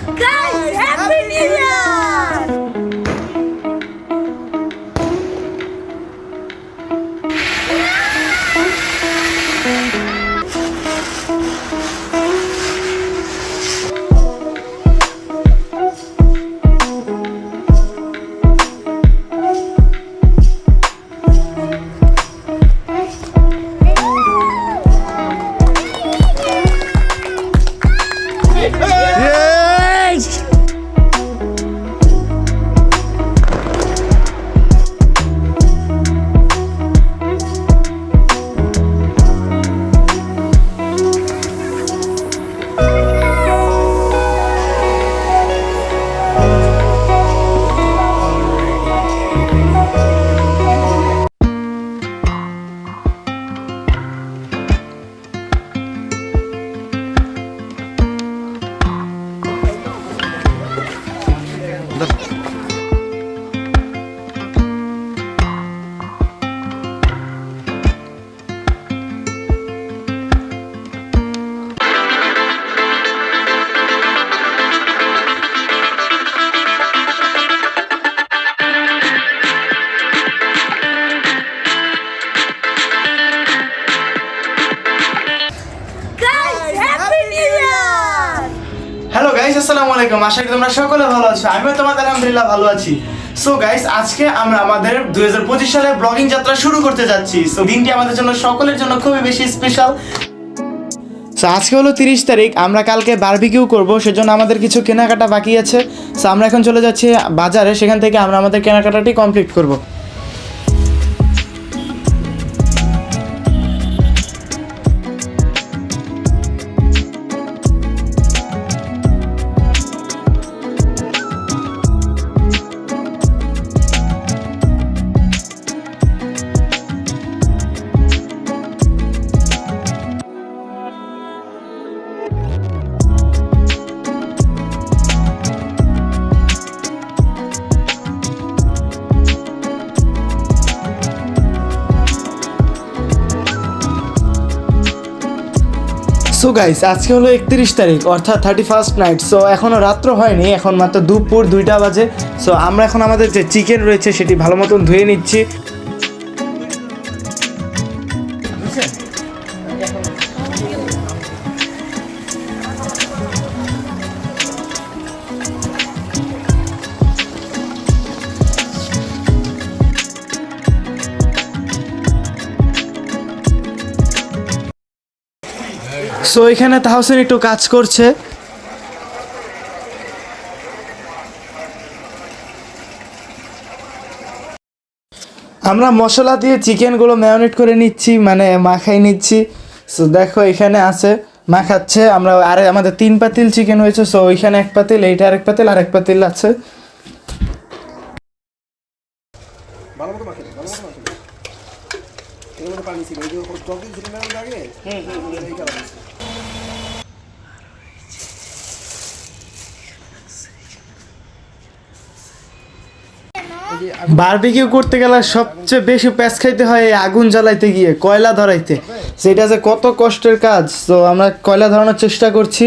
Guys, Happy New Year! Hello guys, আসসালামু আলাইকুম। আশা করি তোমরা সকলে ভালো আছো। আমিও তোমাদের আলহামদুলিল্লাহ ভালো আছি। সো গাইস, আজকে আমরা আমাদের 2025 সালে ব্লগিং যাত্রা শুরু করতে যাচ্ছি। সো দিনটি আমাদের জন্য সকলের জন্য খুবই বেশি স্পেশাল। সো আজকে হলো 30 তারিখ। আমরা কালকে বারবিকিউ করব, সেজন্য আমাদের কিছু কেনাকাটা বাকি আছে। সো আমরা এখন চলে যাচ্ছি বাজারে, সেখান থেকে আমরা আমাদের কেনাকাটাটি কমপ্লিট করব। সো গাইস, আজকে হলো 31 তারিখ, অর্থাৎ 31st নাইট। সো এখনও রাত্র হয়নি, এখন মাত্র দুপুর 2টা বাজে। সো আমরা এখন আমাদের যে চিকেন রয়েছে সেটি ভালো মতন ধুয়ে নিচ্ছি। সো এখানে তাহসিন একটু কাজ করছে। আমরা মশলা দিয়ে চিকেনগুলো ম্যারিনেট করে নিচ্ছি, মানে মাখাই নিচ্ছি। সো দেখো এখানে আছে মাখাচ্ছে। আমরা আমাদের 3 পাতিল চিকেন হয়েছে। সো ওইখানে 1 পাতিল, এইটা আরেক পাতিল, আর 1 পাতিল আছে। বারবিকিউ করতে গেলে সবচেয়ে বেশি প্যাঁচ খাইতে হয় এই আগুন জ্বালাইতে গিয়ে, কয়লা ধরাইতে। সেটা যে কত কষ্টের কাজ। তো আমরা কয়লা ধরানোর চেষ্টা করছি।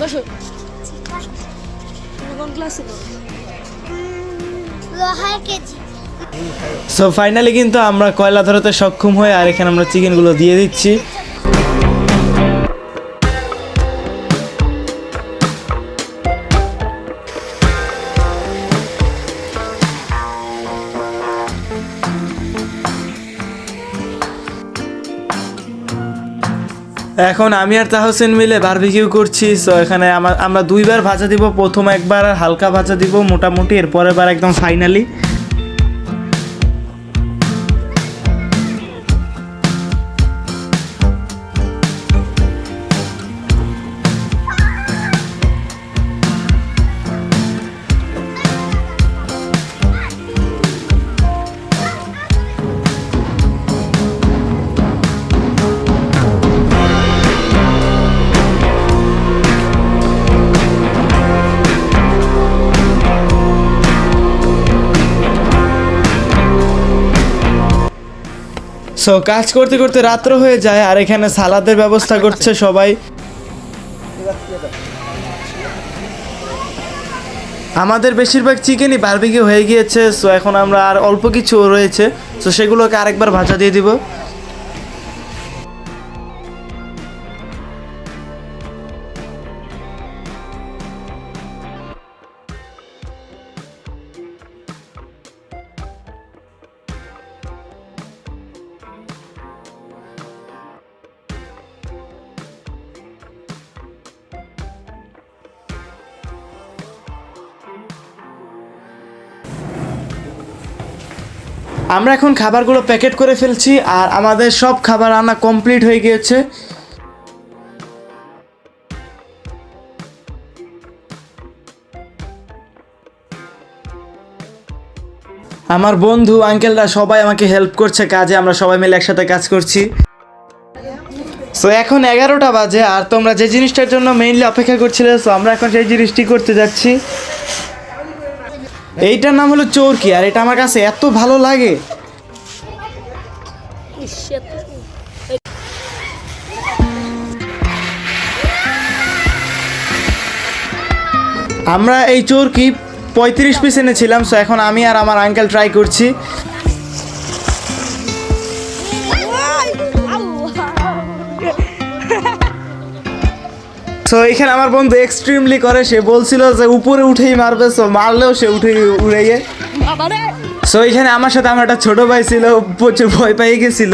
বসো। তুমি কোন ক্লাসে পড়ো? লোহার কেজি। সো ফাইনালি কিন্তু আমরা কয়লা ধরাতে সক্ষম হই, আর এখানে আমরা চিকেনগুলো দিয়ে দিচ্ছি। এখন আমি আর তাহসিন মিলে বারবিকিউ করছি। সো এখানে আমরা দুইবার ভাজা দিব, প্রথম একবার হালকা ভাজা দিব মোটামুটি, এরপরের বার একদম ফাইনালি। সো কাজ করতে করতে রাত্র হয়ে যায়, আর এখানে সালাদের ব্যবস্থা করছে সবাই। আমাদের বেশিরভাগ চিকেনই বারবিকিউ হয়ে গিয়েছে। সো এখন আমরা আর অল্প কিছু রয়েছে, সো সেগুলোকে আরেকবার ভাজা দিয়ে দিব। আমরা এখন খাবারগুলো প্যাকেট করে ফেলছি, আর আমাদের সব খাবার রান্না কমপ্লিট হয়ে গিয়েছে। আমার বন্ধু আঙ্কেলরা সবাই আমাকে হেল্প করছে কাজে, আমরা সবাই মিলে একসাথে কাজ করছি। সো এখন 11টা বাজে, আর তোমরা যে জিনিসটার জন্য মেইনলি অপেক্ষা করছিলে, সো আমরা এখন সেই জিনিসটি করতে যাচ্ছি। এইটার নাম হলো চোরকি, আর এটা আমার কাছে এত ভালো লাগে। আমরা এই চোরকি 35 পিস এনেছিলাম। সো এখন আমি আর আমার আঙ্কেল ট্রাই করছি। সো এখানে আমার বন্ধু এক্সট্রিমলি করে, সে বলছিল যে উপরে উঠেই মারবে, সো মারলেও সে উড়ে গিয়ে। সো এখানে আমার সাথে আমার একটা ছোট ভাই ছিল, প্রচুর ভয় পেয়ে গেছিল।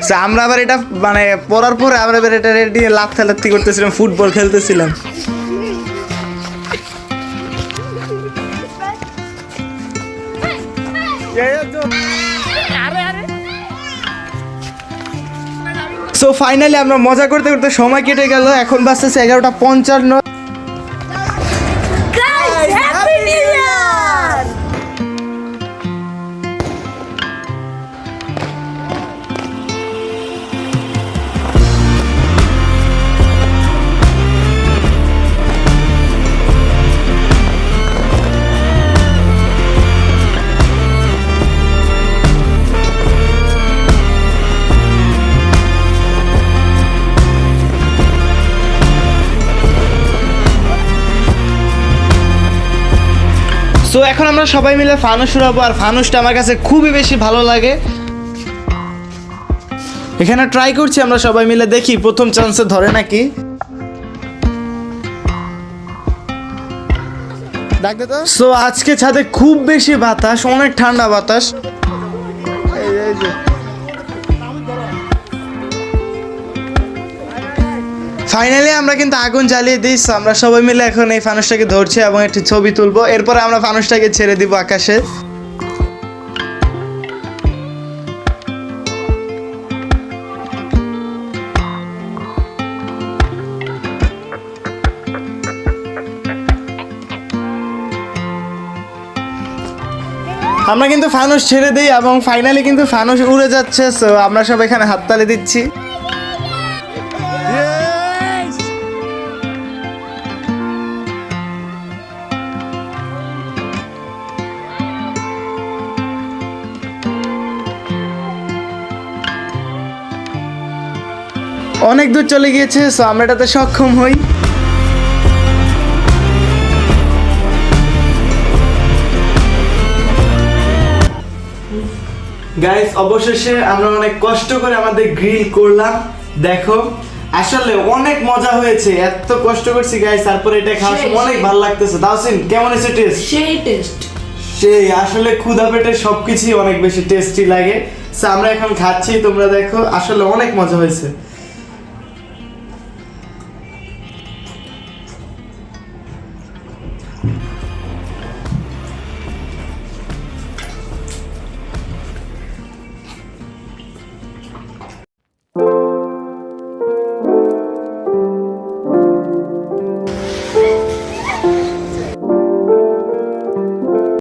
সো আমরা আবার এটা মানে পড়ার পরে আমরা এবার এটা রেডি লাফালাফি করতেছিলাম, ফুটবল খেলতেছিলাম। সো ফাইনালি আমরা মজা করতে করতে সময় কেটে গেল, এখন বাজতেছে 11:55। সো এখন আমরা সবাই মিলে ফানুস উড়াবো, আর ফানুসটা আমার কাছে খুবই বেশি ভালো লাগে। এখানে ট্রাই করছি আমরা সবাই মিলে, দেখি প্রথম চান্সে ধরে নাকি। সো আজকে ছাদে খুব বেশি বাতাস, অনেক ঠান্ডা বাতাস। ফাইনালি আমরা কিন্তু আগুন জ্বালিয়ে দিই। আমরা সবাই মিলে এখন এই ফানুসটাকে ধরছি এবং একটি ছবি তুলবো, এরপরে আমরা ফানুসটাকে ছেড়ে দিব আকাশে। আমরা কিন্তু ফানুস ছেড়ে দিই এবং ফাইনালি কিন্তু ফানুস উড়ে যাচ্ছে। সো আমরা সব এখানে হাততালি দিচ্ছি। অনেক দূর চলে গিয়েছে, সো আমরা এটাতে সক্ষম হই। গাইস অবশেষে আমরা অনেক কষ্ট করে আমাদের গ্রিল করলাম, দেখো আসলে অনেক মজা হয়েছে, এত কষ্ট করছি গাইস, তারপরে এটা খাওয়ার সময় অনেক ভালো লাগতেছে। তাওসিন কেমন হয়েছে টেস্ট? সেই টেস্ট, সেই আসলে ক্ষুধা পেটে সবকিছুই অনেক বেশি টেস্টি লাগে। সো আমরা এখন খাচ্ছি, তোমরা দেখো আসলে অনেক মজা হয়েছে।